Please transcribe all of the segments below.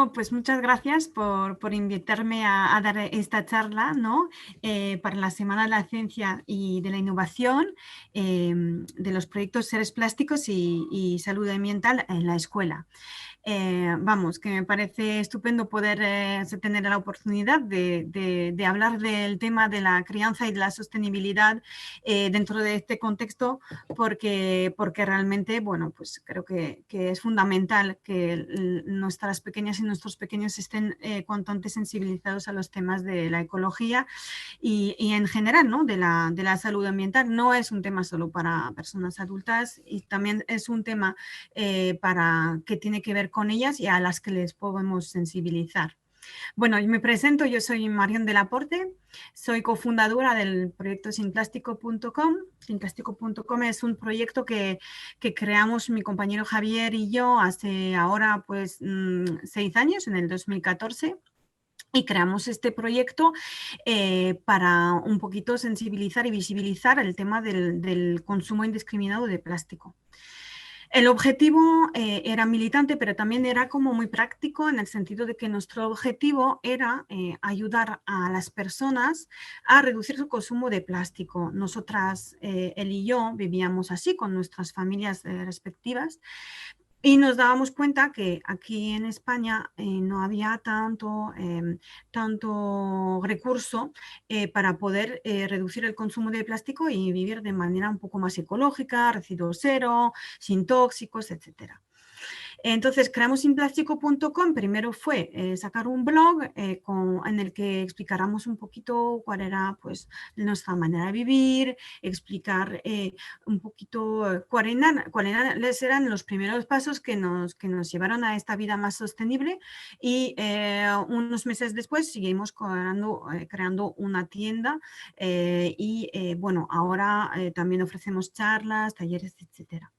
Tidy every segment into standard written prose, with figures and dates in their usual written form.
primero, pues muchas gracias por invitarme a dar esta charla, ¿no? Para la Semana de la Ciencia y de la Innovación de los proyectos Seres Plásticos y Salud Ambiental en la escuela. Vamos, que me parece estupendo poder tener la oportunidad de hablar del tema de la crianza y de la sostenibilidad dentro de este contexto, porque realmente, bueno, pues creo que es fundamental que nuestras pequeñas y nuestros pequeños estén cuanto antes sensibilizados a los temas de la ecología y en general, ¿no? de la salud ambiental. No es un tema solo para personas adultas y también es un tema que tiene que ver con ellas y a las que les podemos sensibilizar. Bueno, yo me presento, yo soy Marión de Laporte, soy cofundadora del proyecto sinplástico.com. Sinplástico.com es un proyecto que creamos mi compañero Javier y yo hace ahora pues 6 años, en el 2014. Y creamos este proyecto para un poquito sensibilizar y visibilizar el tema del consumo indiscriminado de plástico. El objetivo era militante, pero también era como muy práctico, en el sentido de que nuestro objetivo era ayudar a las personas a reducir su consumo de plástico. Nosotras, él y yo, vivíamos así con nuestras familias respectivas. Y nos dábamos cuenta que aquí en España no había tanto recurso para poder reducir el consumo de plástico y vivir de manera un poco más ecológica, residuo cero, sin tóxicos, etcétera. Entonces creamos sinplástico.com. Primero fue sacar un blog en el que explicáramos un poquito cuál era pues, nuestra manera de vivir, explicar un poquito cuáles eran los primeros pasos que nos llevaron a esta vida más sostenible, y unos meses después seguimos creando una tienda y bueno, ahora también ofrecemos charlas, talleres, etcétera.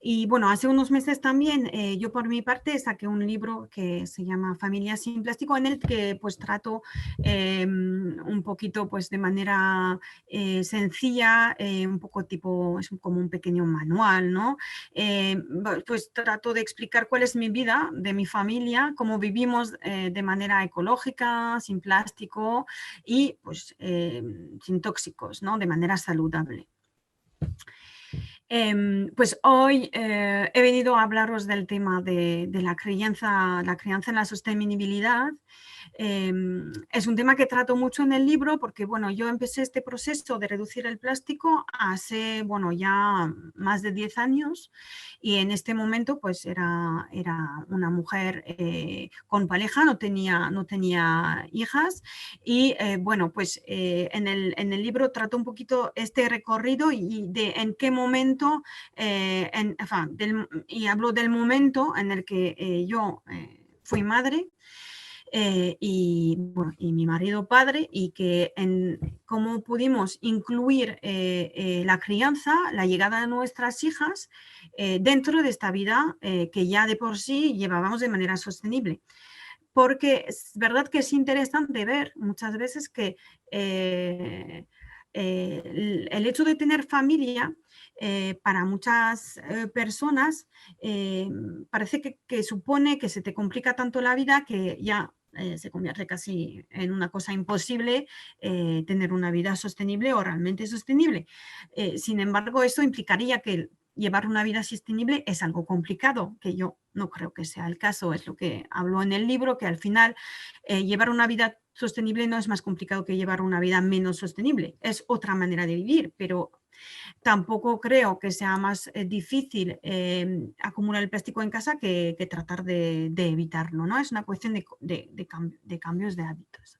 Y bueno, hace unos meses también yo por mi parte saqué un libro que se llama Familias sin Plástico, en el que pues trato un poquito pues de manera sencilla, un poco tipo, es como un pequeño manual, ¿no? Pues trato de explicar cuál es mi vida, de mi familia, cómo vivimos de manera ecológica, sin plástico y pues sin tóxicos, ¿no? De manera saludable. Pues hoy he venido a hablaros del tema de la crianza en la sostenibilidad. Es un tema que trato mucho en el libro porque, bueno, yo empecé este proceso de reducir el plástico hace, bueno, ya más de 10 años, y en este momento pues era una mujer con pareja, no tenía hijas, y bueno, pues en el libro trato un poquito este recorrido y de en qué momento, y hablo del momento en el que yo fui madre, y mi marido padre, y cómo pudimos incluir la crianza, la llegada de nuestras hijas dentro de esta vida que ya de por sí llevábamos de manera sostenible. Porque es verdad que es interesante ver muchas veces que el hecho de tener familia para muchas personas parece que supone que se te complica tanto la vida que ya se convierte casi en una cosa imposible tener una vida sostenible o realmente sostenible. Sin embargo, eso implicaría que llevar una vida sostenible es algo complicado, que yo no creo que sea el caso. Es lo que hablo en el libro, que al final llevar una vida sostenible no es más complicado que llevar una vida menos sostenible. Es otra manera de vivir, pero tampoco creo que sea más difícil acumular el plástico en casa que tratar de evitarlo, ¿no? Es una cuestión de cambios de hábitos.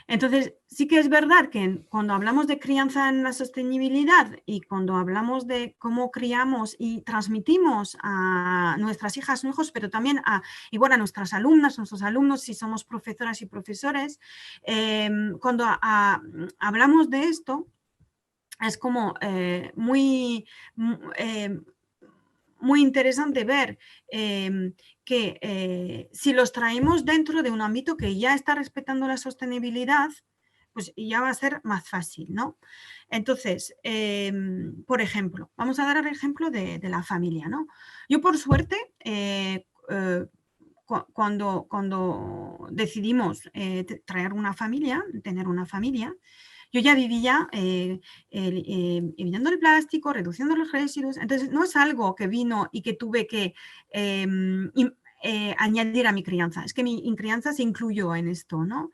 Entonces, sí que es verdad que cuando hablamos de crianza en la sostenibilidad y cuando hablamos de cómo criamos y transmitimos a nuestras hijas o hijos, pero también igual a nuestras alumnas, nuestros alumnos, si somos profesoras y profesores, cuando hablamos de esto, es como muy interesante ver que si los traemos dentro de un ámbito que ya está respetando la sostenibilidad, pues ya va a ser más fácil, ¿no? Entonces, por ejemplo, vamos a dar el ejemplo de la familia, ¿no? Yo, por suerte, cuando decidimos traer una familia, tener una familia, yo ya vivía evitando el plástico, reduciendo los residuos. Entonces, no es algo que vino y que tuve que añadir a mi crianza. Es que mi crianza se incluyó en esto, ¿no?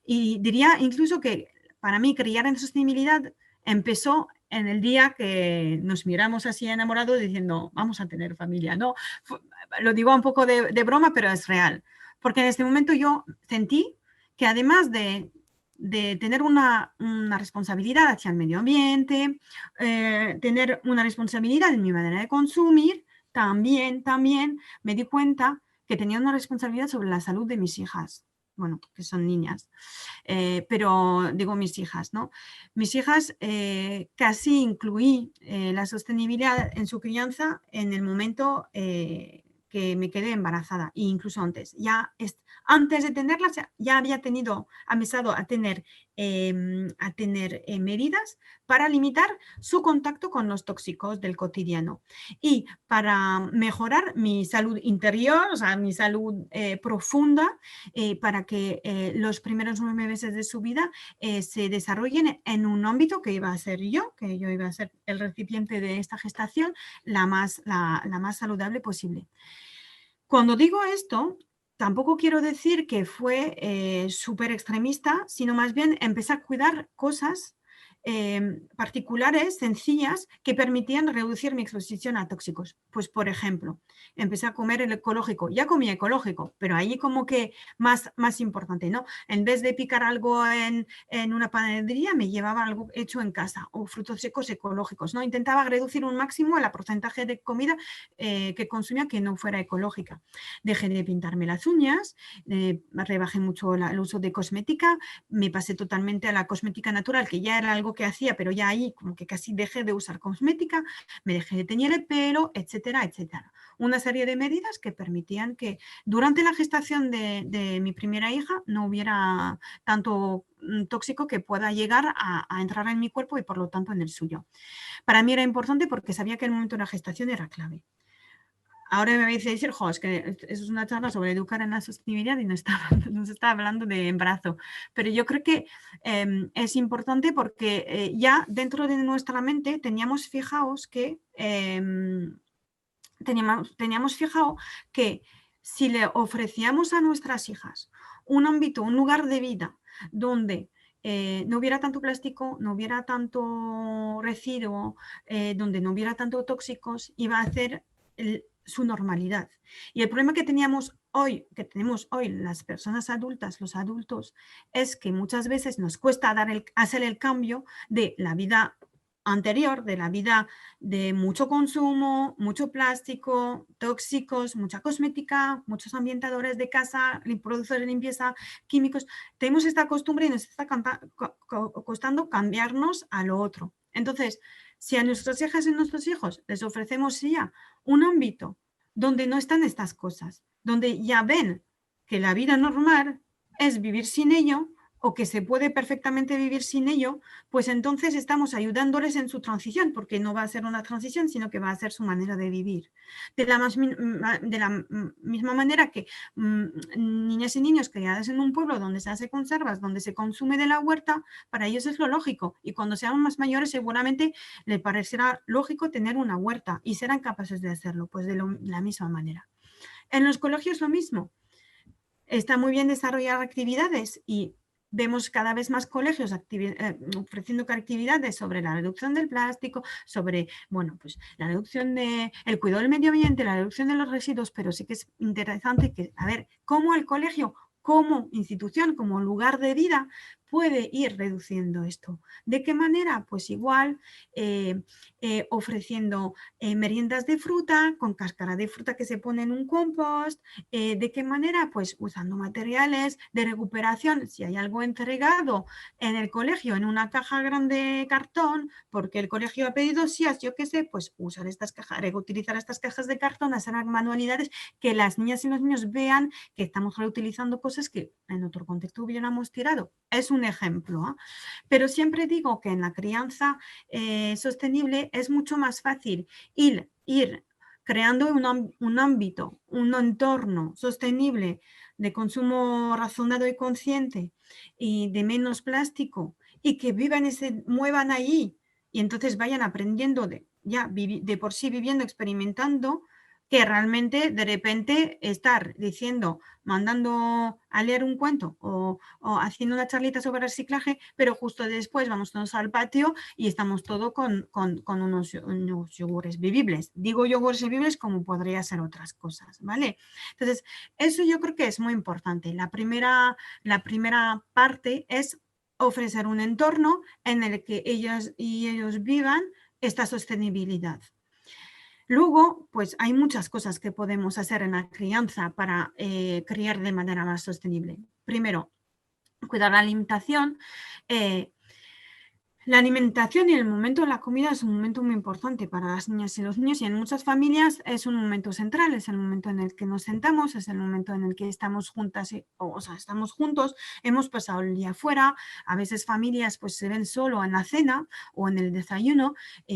Y diría incluso que para mí criar en sostenibilidad empezó en el día que nos miramos así enamorados diciendo, vamos a tener familia, ¿no? Lo digo un poco de broma, pero es real. Porque en este momento yo sentí que además de tener una responsabilidad hacia el medio ambiente, tener una responsabilidad en mi manera de consumir, también me di cuenta que tenía una responsabilidad sobre la salud de mis hijas. Bueno, que son niñas, pero digo mis hijas, ¿no? Mis hijas casi incluí la sostenibilidad en su crianza en el momento que me quedé embarazada, e incluso antes. Antes de tenerlas ya había empezado a tener medidas para limitar su contacto con los tóxicos del cotidiano y para mejorar mi salud interior, o sea, mi salud profunda, para que los primeros 9 meses de su vida se desarrollen en un ámbito que iba a ser yo, que yo iba a ser el recipiente de esta gestación, la más saludable posible. Cuando digo esto, tampoco quiero decir que fue súper extremista, sino más bien empecé a cuidar cosas particulares, sencillas, que permitían reducir mi exposición a tóxicos. Pues, por ejemplo, empecé a comer el ecológico. Ya comía ecológico, pero ahí como que más importante, ¿no? En vez de picar algo en una panadería, me llevaba algo hecho en casa o frutos secos ecológicos, ¿no? Intentaba reducir un máximo el porcentaje de comida que consumía que no fuera ecológica. Dejé de pintarme las uñas, rebajé mucho el uso de cosmética, me pasé totalmente a la cosmética natural, que ya era algo que hacía, pero ya ahí como que casi dejé de usar cosmética, me dejé de teñir el pelo, etcétera, etcétera. Una serie de medidas que permitían que durante la gestación de mi primera hija no hubiera tanto tóxico que pueda llegar a entrar en mi cuerpo y por lo tanto en el suyo. Para mí era importante porque sabía que el momento de la gestación era clave. Ahora me vais a decir, jo, es que eso es una charla sobre educar en la sostenibilidad y no se está hablando de embarazo. Pero yo creo que es importante porque ya dentro de nuestra mente teníamos fijados que teníamos fijado que si le ofrecíamos a nuestras hijas un ámbito, un lugar de vida donde no hubiera tanto plástico, no hubiera tanto residuo, donde no hubiera tanto tóxicos, iba a hacer su normalidad. Y el problema que tenemos hoy las personas adultas, los adultos, es que muchas veces nos cuesta hacer el cambio de la vida anterior, de la vida de mucho consumo, mucho plástico, tóxicos, mucha cosmética, muchos ambientadores de casa, productos de limpieza, químicos. Tenemos esta costumbre y nos está costando cambiarnos a lo otro. Entonces, si a nuestras hijas y nuestros hijos les ofrecemos ya un ámbito donde no están estas cosas, donde ya ven que la vida normal es vivir sin ello o que se puede perfectamente vivir sin ello, pues entonces estamos ayudándoles en su transición, porque no va a ser una transición, sino que va a ser su manera de vivir. De la misma manera que niñas y niños criados en un pueblo donde se hace conservas, donde se consume de la huerta, para ellos es lo lógico. Y cuando sean más mayores seguramente les parecerá lógico tener una huerta y serán capaces de hacerlo, pues de la misma manera. En los colegios lo mismo. Está muy bien desarrollar actividades y vemos cada vez más colegios ofreciendo actividades sobre la reducción del plástico, sobre, bueno, pues la reducción el cuidado del medio ambiente, la reducción de los residuos, pero sí que es interesante a ver cómo el colegio, como institución, como lugar de vida, puede ir reduciendo esto. ¿De qué manera? Pues igual ofreciendo meriendas de fruta, con cáscara de fruta que se pone en un compost. ¿De qué manera? Pues usando materiales de recuperación. Si hay algo entregado en el colegio en una caja grande de cartón, porque el colegio ha pedido SIAS, yo qué sé, pues usar estas cajas, reutilizar estas cajas de cartón, hacer manualidades, que las niñas y los niños vean que estamos reutilizando cosas que en otro contexto hubiéramos tirado. Es un ejemplo, ¿eh? Pero siempre digo que en la crianza sostenible es mucho más fácil ir creando un ámbito, un entorno sostenible de consumo razonado y consciente y de menos plástico, y que vivan y se muevan ahí y entonces vayan aprendiendo de por sí viviendo, experimentando, que realmente de repente estar diciendo, mandando a leer un cuento o haciendo una charlita sobre reciclaje, pero justo después vamos todos al patio y estamos todos con unos yogures bebibles. Digo yogures bebibles como podría ser otras cosas, ¿vale? Entonces, eso yo creo que es muy importante. La primera parte es ofrecer un entorno en el que ellas y ellos vivan esta sostenibilidad. Luego, pues hay muchas cosas que podemos hacer en la crianza para criar de manera más sostenible. Primero, cuidar la alimentación. La alimentación y el momento de la comida es un momento muy importante para las niñas y los niños, y en muchas familias es un momento central, es el momento en el que nos sentamos, es el momento en el que estamos juntas, o sea, estamos juntos, hemos pasado el día fuera, a veces familias pues se ven solo en la cena o en el desayuno,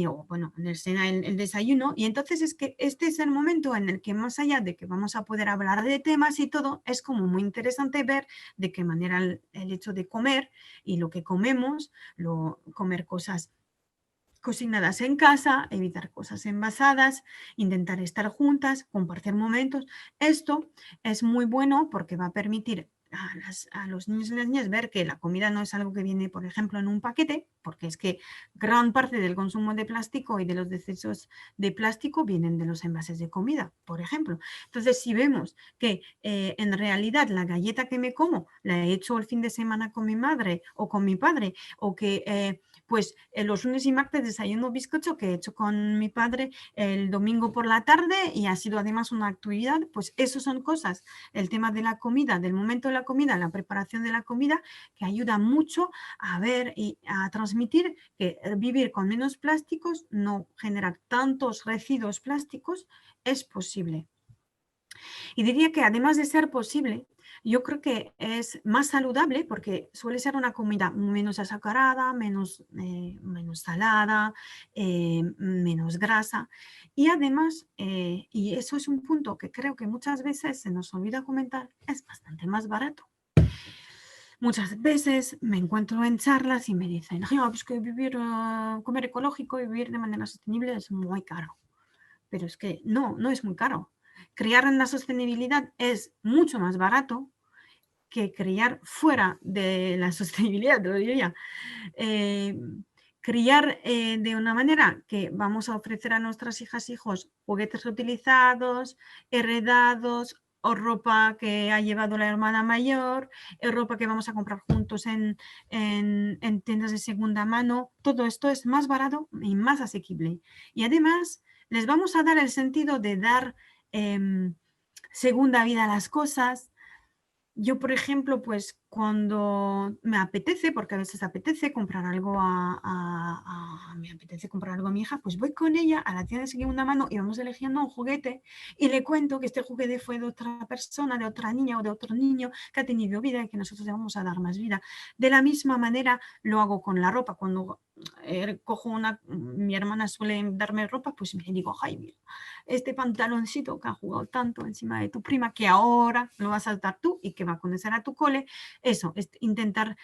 o bueno, en el cena, el desayuno, y entonces es que este es el momento en el que, más allá de que vamos a poder hablar de temas y todo, es como muy interesante ver de qué manera el hecho de comer y lo que comemos, comer cosas cocinadas en casa, evitar cosas envasadas, intentar estar juntas, compartir momentos. Esto es muy bueno porque va a permitir a los niños y las niñas ver que la comida no es algo que viene, por ejemplo, en un paquete, porque es que gran parte del consumo de plástico y de los desechos de plástico vienen de los envases de comida, por ejemplo. Entonces, si vemos que en realidad la galleta que me como la he hecho el fin de semana con mi madre o con mi padre, o que pues los lunes y martes desayuno bizcocho que he hecho con mi padre el domingo por la tarde y ha sido además una actividad, pues eso son cosas, el tema de la comida, del momento de la comida, la preparación de la comida, que ayuda mucho a ver y a transmitir que vivir con menos plásticos, no generar tantos residuos plásticos, es posible. Y diría que además de ser posible, yo creo que es más saludable porque suele ser una comida menos azucarada, menos salada, menos grasa. Y además, y eso es un punto que creo que muchas veces se nos olvida comentar, es bastante más barato. Muchas veces me encuentro en charlas y me dicen, pues que comer ecológico y vivir de manera sostenible es muy caro. Pero es que no es muy caro. Criar en la sostenibilidad es mucho más barato que criar fuera de la sostenibilidad, te lo diría. Criar de una manera que vamos a ofrecer a nuestras hijas e hijos juguetes reutilizados, heredados, o ropa que ha llevado la hermana mayor, ropa que vamos a comprar juntos en tiendas de segunda mano. Todo esto es más barato y más asequible. Y además les vamos a dar el sentido de dar segunda vida a las cosas. Yo, por ejemplo, pues cuando me apetece, porque a veces apetece comprar algo me apetece comprar algo a mi hija, pues voy con ella a la tienda de segunda mano y vamos eligiendo un juguete y le cuento que este juguete fue de otra persona, de otra niña o de otro niño que ha tenido vida y que nosotros le vamos a dar más vida. De la misma manera lo hago con la ropa. Cuando mi hermana suele darme ropa, pues me digo, ay, mira, este pantaloncito que ha jugado tanto encima de tu prima, que ahora lo vas a dar tú y que va a conocer a tu cole. Eso, es intentar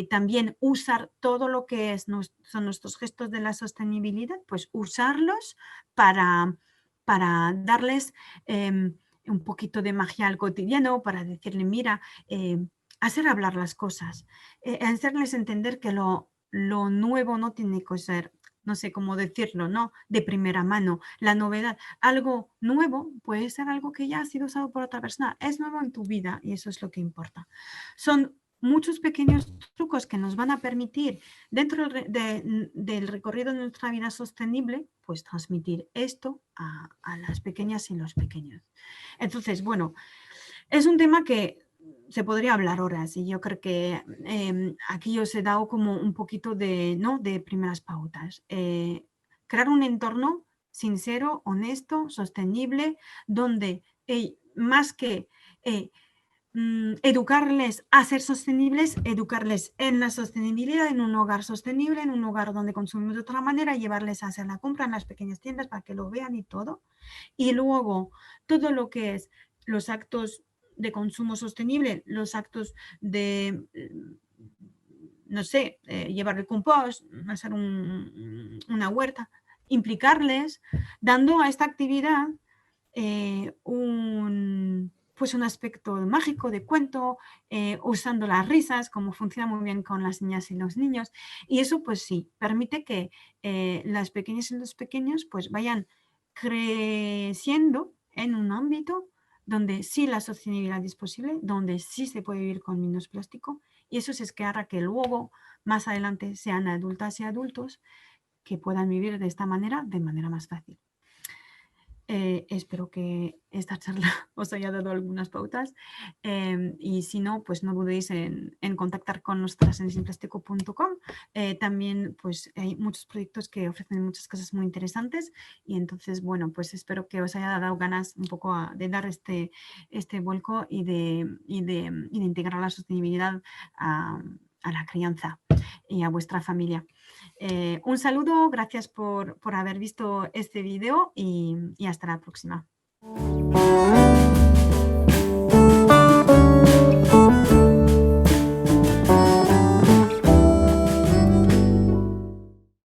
también usar todo lo que son nuestros gestos de la sostenibilidad, pues usarlos para darles un poquito de magia al cotidiano, para decirle, mira, hacer hablar las cosas, hacerles entender que lo nuevo no tiene que ser, no sé cómo decirlo, ¿no? De primera mano. La novedad, algo nuevo puede ser algo que ya ha sido usado por otra persona. Es nuevo en tu vida y eso es lo que importa. Son muchos pequeños trucos que nos van a permitir, dentro del recorrido de nuestra vida sostenible, pues transmitir esto a las pequeñas y los pequeños. Entonces, bueno, es un tema que se podría hablar horas y yo creo que aquí os he dado como un poquito de primeras pautas. Crear un entorno sincero, honesto, sostenible, donde más que educarles a ser sostenibles, educarles en la sostenibilidad, en un hogar sostenible, en un hogar donde consumimos de otra manera, llevarles a hacer la compra en las pequeñas tiendas para que lo vean y todo. Y luego todo lo que es los actos de consumo sostenible, los actos de, no sé, llevar el compost, hacer una huerta, implicarles, dando a esta actividad pues un aspecto mágico de cuento, usando las risas, como funciona muy bien con las niñas y los niños. Y eso pues sí, permite que las pequeñas y los pequeños pues vayan creciendo en un ámbito donde sí la sostenibilidad es posible, donde sí se puede vivir con menos plástico, y eso es que hará que luego, más adelante, sean adultas y adultos que puedan vivir de esta manera, de manera más fácil. Espero que esta charla os haya dado algunas pautas y si no, pues no dudéis en contactar con nosotras en sinplástico.com. También pues hay muchos proyectos que ofrecen muchas cosas muy interesantes y entonces, bueno, pues espero que os haya dado ganas un poco de dar este vuelco y de integrar la sostenibilidad a la crianza y a vuestra familia. Un saludo, gracias por haber visto este vídeo y hasta la próxima.